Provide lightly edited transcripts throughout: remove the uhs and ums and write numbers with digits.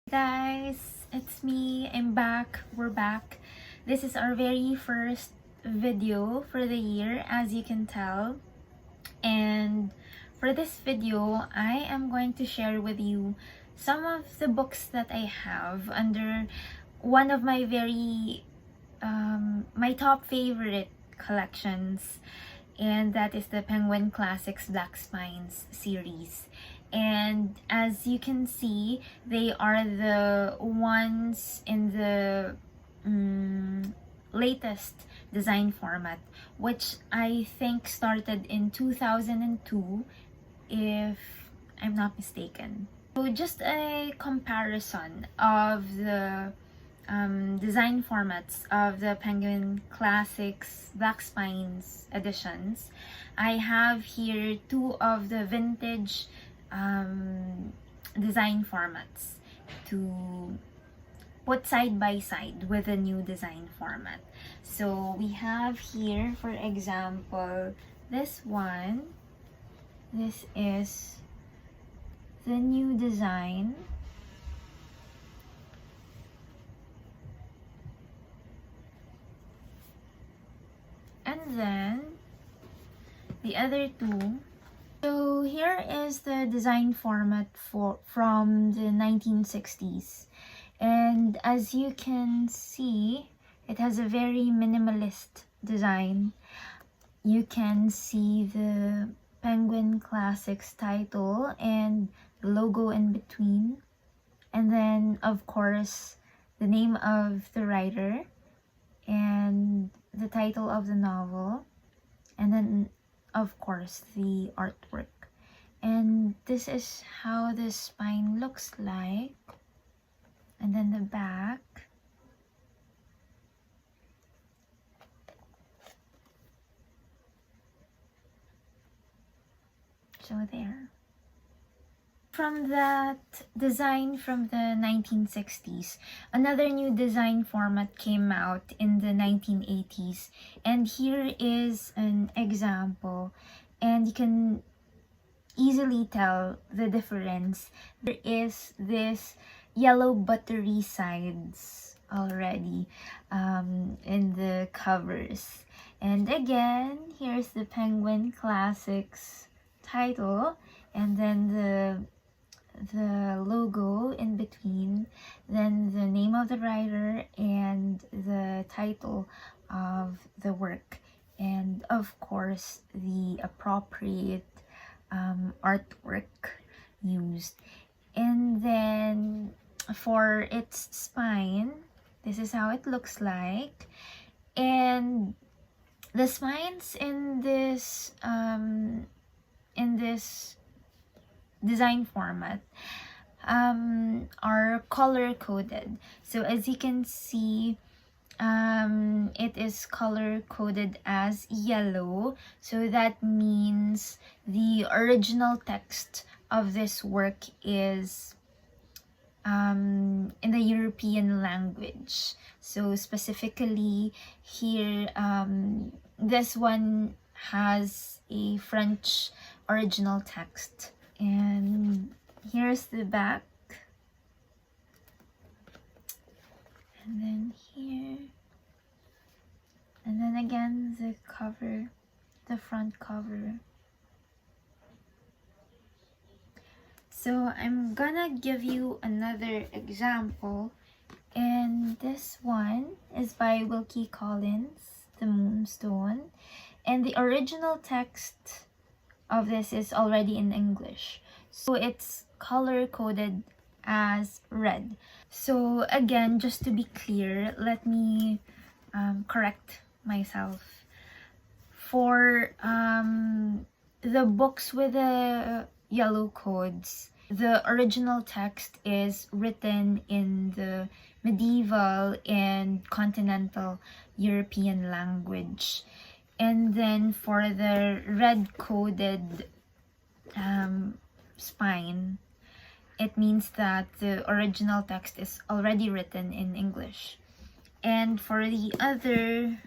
Guys, it's me. I'm back. We're back. This is our very first video for the year, as you can tell. And for this video, I am going to share with you some of the books that I have under one of my my top favorite collections, and that is the Penguin Classics Black Spines series. And as you can see, they are the ones in the latest design format, which I think started in 2002, if I'm not mistaken. So just a comparison of the design formats of the Penguin Classics Black Spines editions. I have here two of the vintage design formats to put side by side with the new design format. So we have here, for example, this one. This is the new design. And then the other two. So here is the design format from the 1960s, and as you can see, it has a very minimalist design. You can see the Penguin Classics title and the logo in between, and then of course the name of the writer and the title of the novel, and then of course the artwork. And this is how the spine looks like, and then the back. So there. From that design from the 1960s, another new design format came out in the 1980s, and here is an example, and you can easily tell the difference. There is this yellow buttery sides already in the covers, and again, here's the Penguin Classics title, and then the logo in between, then the name of the writer and the title of the work, and of course the appropriate artwork used. And then for its spine, this is how it looks like. And the spines in this design format are color coded. So as you can see, it is color coded as yellow, so that means the original text of this work is in the European language. So specifically here, this one has a French original text. And here's the back, and then here, and then again the cover, the front cover. So I'm gonna give you another example, and this one is by Wilkie Collins, The Moonstone, and the original text of this is already in English, so it's color coded as red. So again, just to be clear, let me correct myself. For the books with the yellow codes, the original text is written in the medieval and continental European language. And then for the red coded spine, it means that the original text is already written in English. And for the other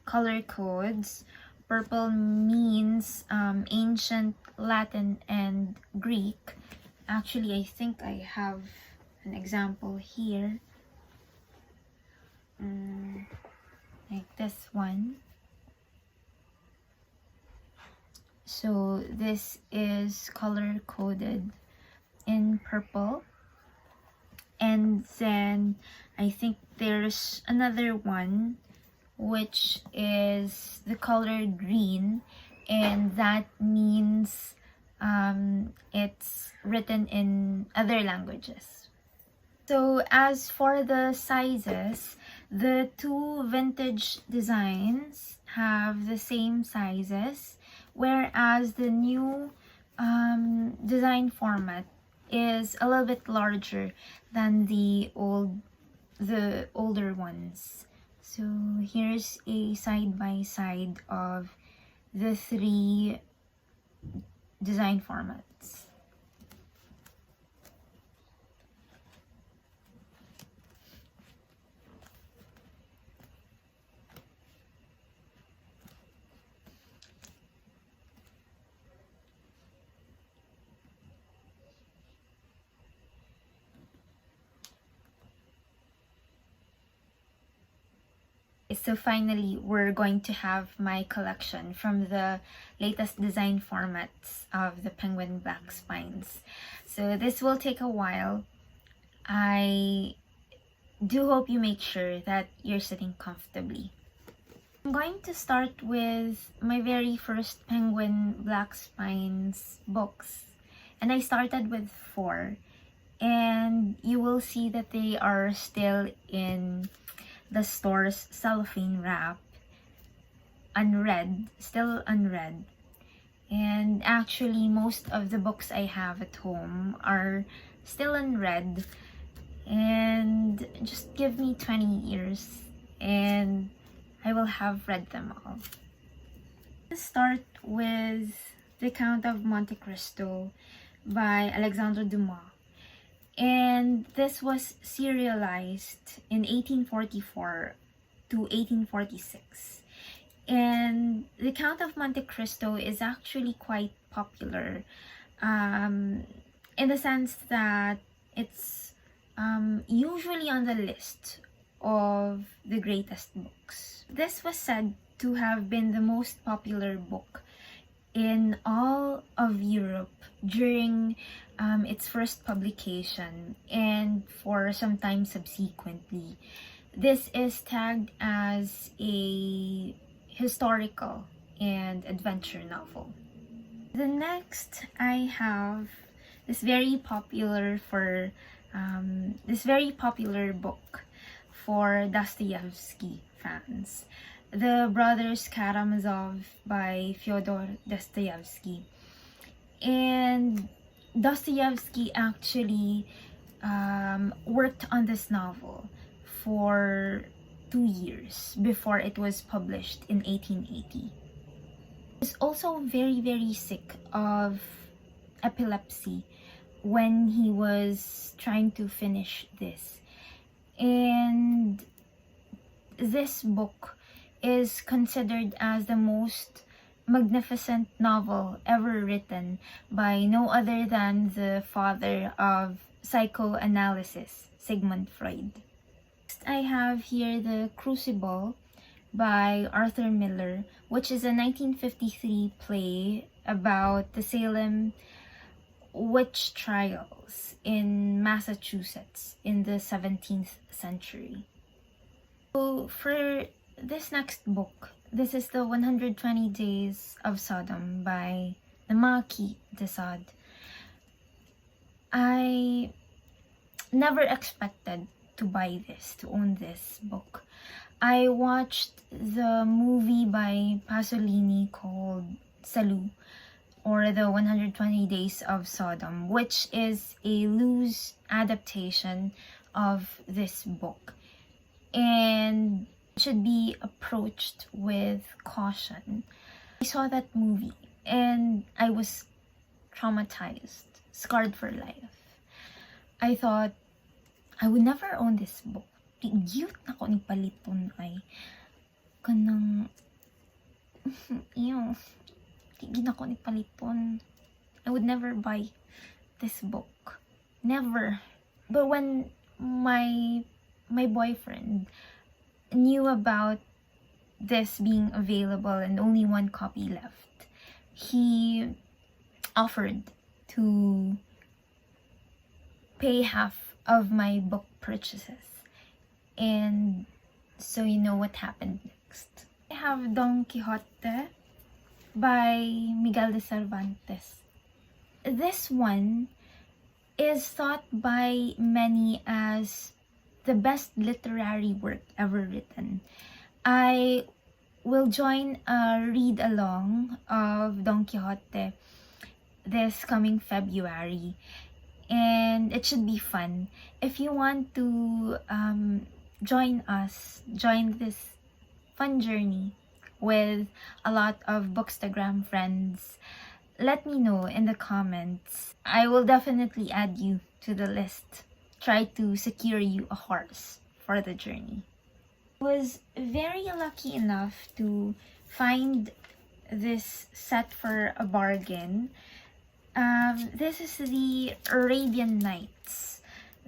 color codes, purple means ancient Latin and Greek. Actually, I think I have an example here. Like this one. So this is color coded in purple, and then I think there's another one which is the color green, and that means it's written in other languages. So as for the sizes, the two vintage designs have the same sizes, whereas the new design format is a little bit larger than the older ones. So here's a side-by-side of the three design formats. So finally, we're going to have my collection from the latest design formats of the penguin black spines. So this will take a while. I do hope you make sure that you're sitting comfortably. I'm going to start with my very first penguin black spines books. And I started with 4. And you will see that they are still in the store's cellophane wrap, still unread. And actually, most of the books I have at home are still unread. And just give me 20 years and I will have read them all. Let's start with The Count of Monte Cristo by Alexandre Dumas. And this was serialized in 1844 to 1846. And The Count of Monte Cristo is actually quite popular in the sense that it's usually on the list of the greatest books. This was said to have been the most popular book in all of Europe during its first publication and for some time subsequently. This is tagged as a historical and adventure novel. The next I have this very popular book for Dostoevsky fans, The Brothers Karamazov by Fyodor Dostoevsky. And Dostoevsky actually worked on this novel for 2 years before it was published in 1880. He was also very, very sick of epilepsy when he was trying to finish this. And this book is considered as the most magnificent novel ever written by no other than the father of psychoanalysis, Sigmund Freud. Next, I have here The Crucible by Arthur Miller, which is a 1953 play about the Salem witch trials in Massachusetts in the 17th century. So for this next book, this is the 120 Days of Sodom by the Marquis de Sade. I never expected to own this book. I watched the movie by Pasolini called Salù, or the 120 Days of Sodom, which is a loose adaptation of this book and should be approached with caution. I saw that movie and I was traumatized, scarred for life. I thought I would never own this book. Cute na ko ni paliton ay kanang ew. Tigin ako ni paliton. I would never buy this book. Never. But when my boyfriend knew about this being available and only one copy left, he offered to pay half of my book purchases. And so you know what happened next. I have Don Quixote by Miguel de Cervantes. This one is thought by many as the best literary work ever written. I will join a read-along of Don Quixote this coming February, and it should be fun. If you want to join this fun journey with a lot of Bookstagram friends, let me know in the comments. I will definitely add you to the list. Try to secure you a horse for the journey. I was very lucky enough to find this set for a bargain. This is the Arabian Nights,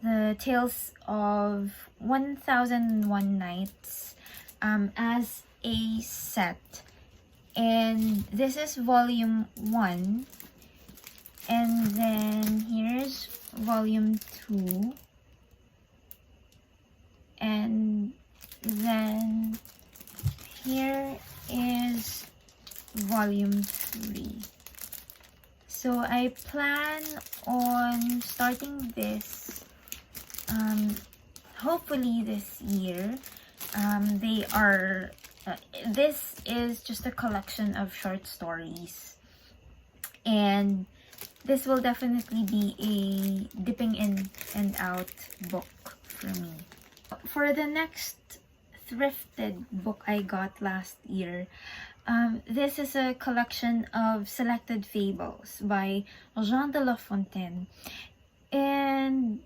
the Tales of 1001 Nights, as a set. And this is volume 1, and then here's volume 2, and then here is volume 3. So I plan on starting this hopefully this year. This is just a collection of short stories, and this will definitely be a dipping in and out book for me. For the next thrifted book I got last year, this is a collection of selected fables by Jean de La Fontaine, and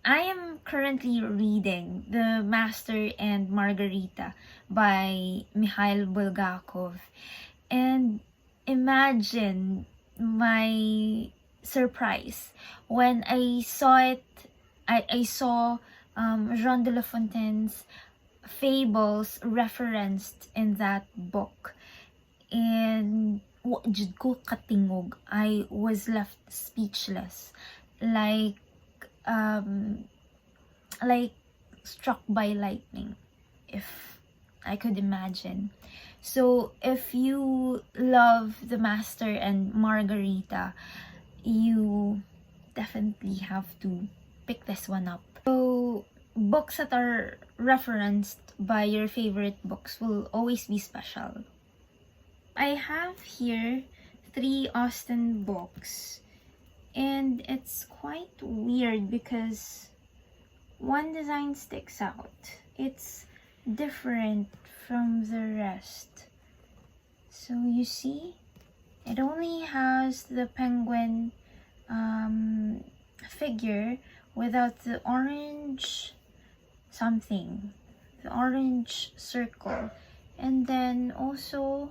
I am currently reading The Master and Margarita by Mikhail Bulgakov, and imagine my surprise when I saw it. I saw Jean de La Fontaine's fables referenced in that book, and Jude ko katingog. I was left speechless, like struck by lightning, if I could imagine. So if you love The Master and Margarita, you definitely have to pick this one up. So books that are referenced by your favorite books will always be special. I have here 3 Austen books, and it's quite weird because one design sticks out. It's different from the rest. So you see, it only has the penguin figure without the orange something, the orange circle, and then also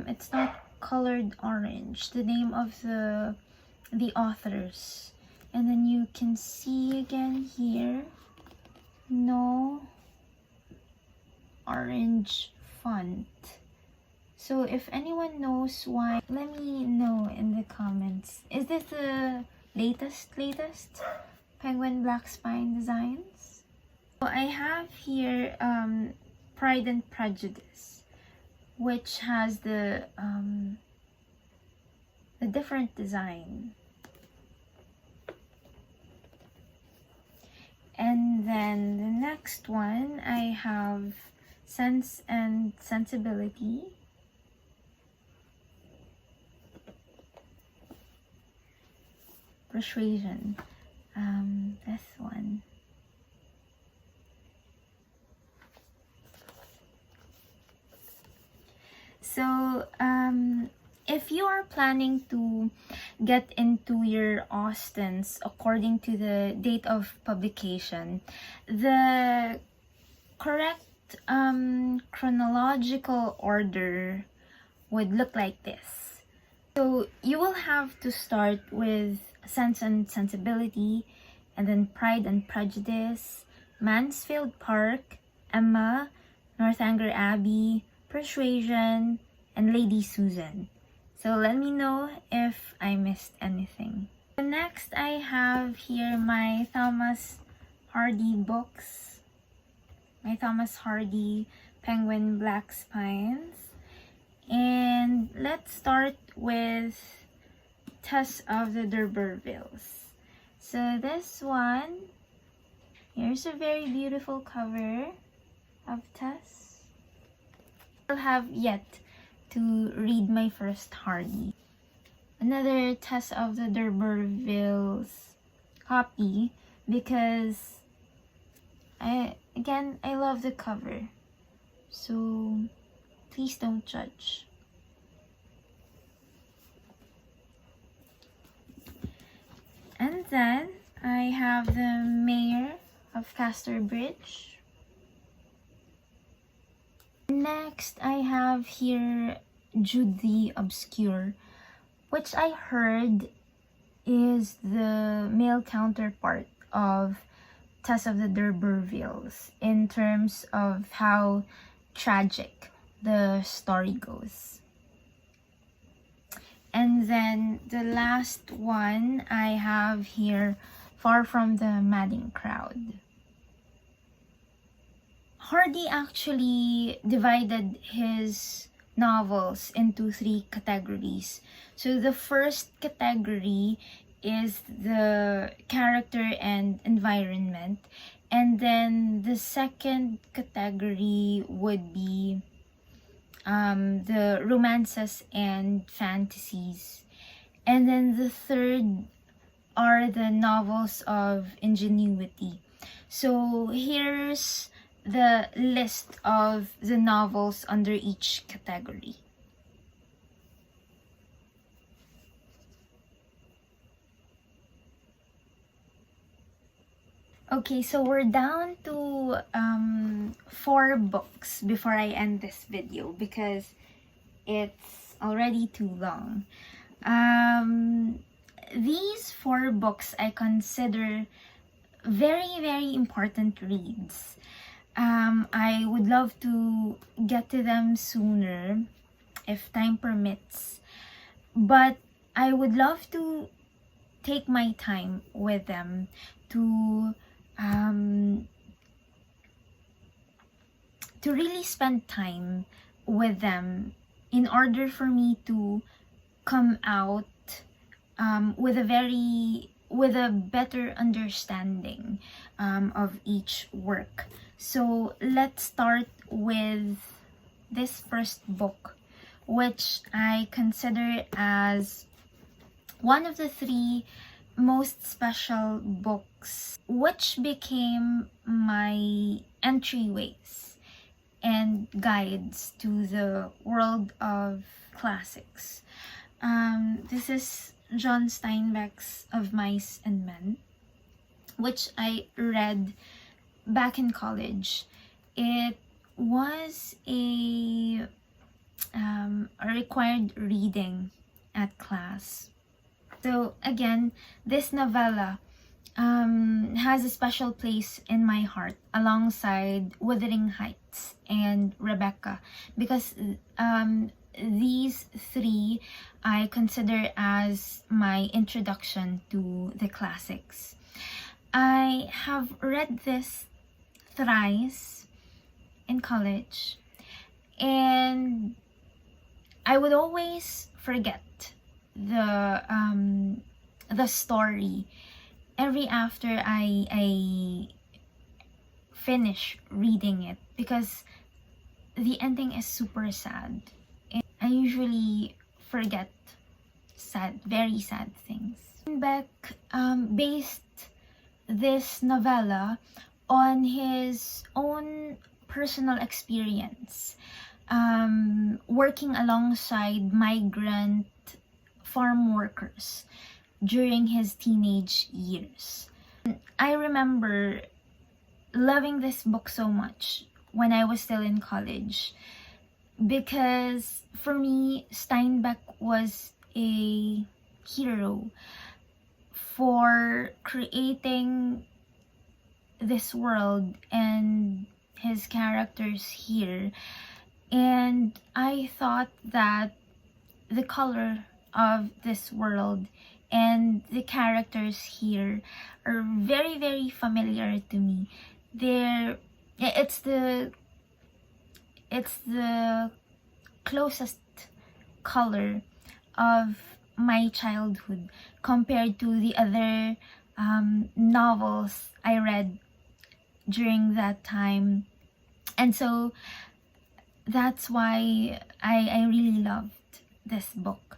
it's not colored orange, the name of the authors. And then you can see again here, no orange font. So if anyone knows why, let me know in the comments. Is this the latest Penguin Black Spine designs? So I have here Pride and Prejudice, which has the different design. And then the next one, I have Sense and Sensibility. Persuasion. This one. So, if you are planning to get into your Austens according to the date of publication, the correct chronological order would look like this. So you will have to start with Sense and Sensibility, and then Pride and Prejudice, Mansfield Park, Emma, Northanger Abbey, Persuasion, and Lady Susan. So let me know if I missed anything. Next, I have here my Thomas Hardy books. My Thomas Hardy Penguin Black Spines. And let's start with Tess of the D'Urbervilles. So this one, here's a very beautiful cover of Tess. I have yet to read my first Hardy. Another Tess of the D'Urbervilles copy because I love the cover. So please don't judge. And then I have the Mayor of Casterbridge. Next, I have here Jude the Obscure, which I heard is the male counterpart of Tess of the D'Urbervilles in terms of how tragic the story goes. And then the last one I have here, Far from the Madding Crowd. Hardy actually divided his novels into 3 categories. So the first category is the character and environment, and then the second category would be the romances and fantasies, and then the third are the novels of ingenuity. So here's the list of the novels under each category. Okay, so we're down to 4 books before I end this video because it's already too long. These 4 books I consider very important reads. I would love to get to them sooner if time permits, but I would love to take my time with them to really spend time with them in order for me to come out with a better understanding of each work. So let's start with this first book, which I consider as one of the 3 most special books, which became my entryways and guides to the world of classics. This is John Steinbeck's Of Mice and Men, which I read back in college. It was a required reading at class. So again, this novella has a special place in my heart alongside Wuthering Heights and Rebecca, because these 3 I consider as my introduction to the classics. I have read this thrice in college, and I would always forget the story every after I finish reading it, because the ending is super sad. And I usually forget very sad things. Beck based this novella on his own personal experience working alongside migrant farm workers during his teenage years. I remember loving this book so much when I was still in college, because for me, Steinbeck was a hero for creating this world and his characters here. And I thought that the color of this world and the characters here are very, very familiar to me. It's the closest color of my childhood compared to the other novels I read during that time. And so that's why I really loved this book.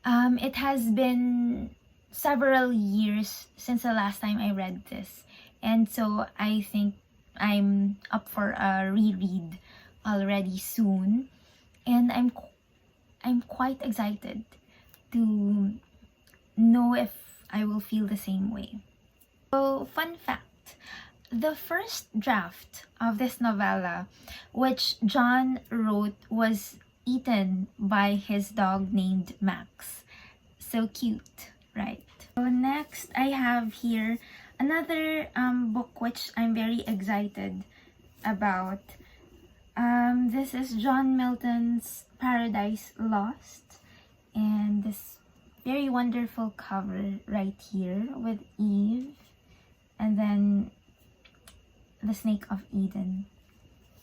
It has been several years since the last time I read this, and so I think I'm up for a reread already soon, and I'm quite excited to know if I will feel the same way. So, fun fact, the first draft of this novella, which John wrote, was eaten by his dog named Max. So cute, right? So next, I have here another book which I'm very excited about. This is John Milton's Paradise Lost, and this very wonderful cover right here with Eve and then the Snake of Eden.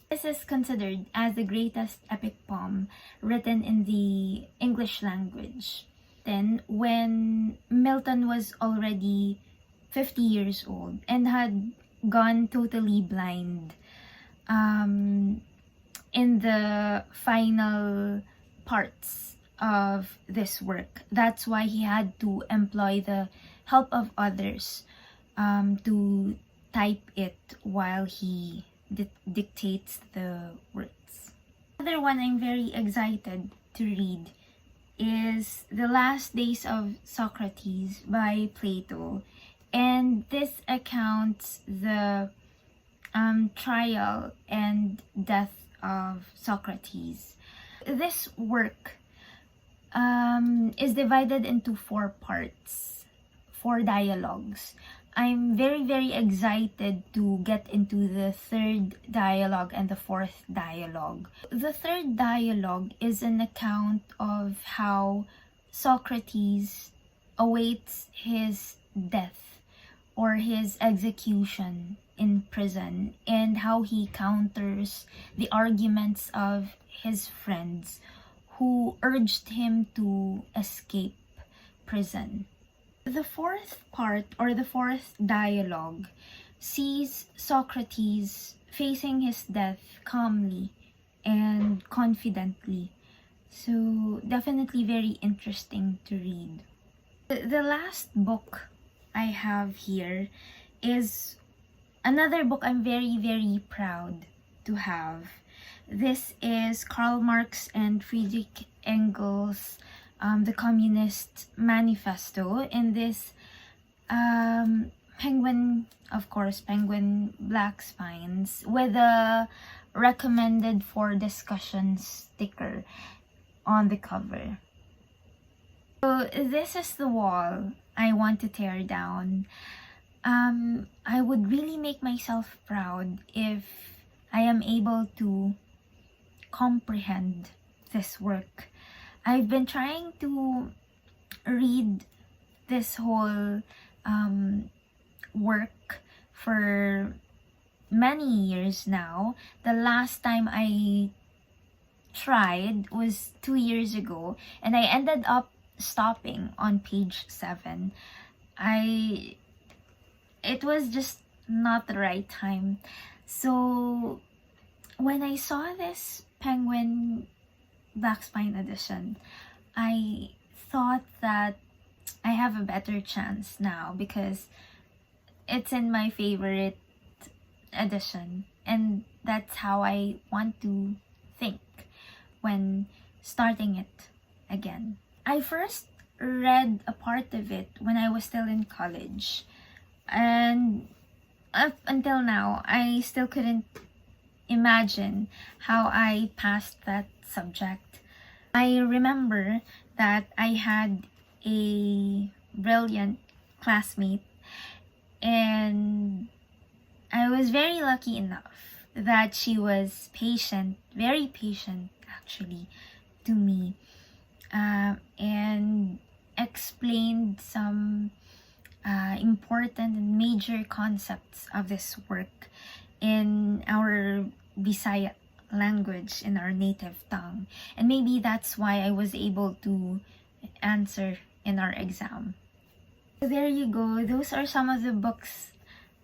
This is considered as the greatest epic poem written in the English language. Then, when Milton was already 50 years old and had gone totally blind in the final parts of this work. That's why he had to employ the help of others to type it while he dictates the words. Another one I'm very excited to read is The Last Days of Socrates by Plato, and this accounts the trial and death of Socrates. This work is divided into 4 parts, 4 dialogues. I'm very, very excited to get into the 3rd dialogue and the 4th dialogue. The 3rd dialogue is an account of how Socrates awaits his death or his execution in prison, and how he counters the arguments of his friends who urged him to escape prison. The 4th part, or the 4th dialogue, sees Socrates facing his death calmly and confidently. So definitely very interesting to read. The last book I have here is another book I'm very, very proud to have. This is Karl Marx and Friedrich Engels' The Communist Manifesto. In this penguin, of course, penguin black spines with a recommended for discussion sticker on the cover. So this is the wall I want to tear down. I would really make myself proud if I am able to comprehend this work. I've been trying to read this whole work for many years now. The last time I tried was 2 years ago, and I ended up stopping on page 7. It was just not the right time. So when I saw this penguin black spine edition, I thought that I have a better chance now because it's in my favorite edition, and that's how I want to think when starting it again. I first read a part of it when I was still in college, and up until now I still couldn't imagine how I passed that subject. I remember that I had a brilliant classmate, and I was very lucky enough that she was patient, very patient actually, to me, and explained some important and major concepts of this work in our Bisaya language, in our native tongue. And maybe that's why I was able to answer in our exam. So there you go. Those are some of the books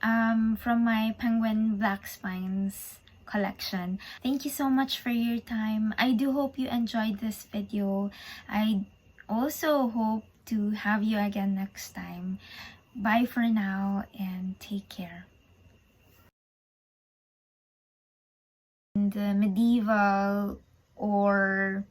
from my Penguin Black Spines collection. Thank you so much for your time. I do hope you enjoyed this video. I also hope to have you again next time. Bye for now and take care. The medieval or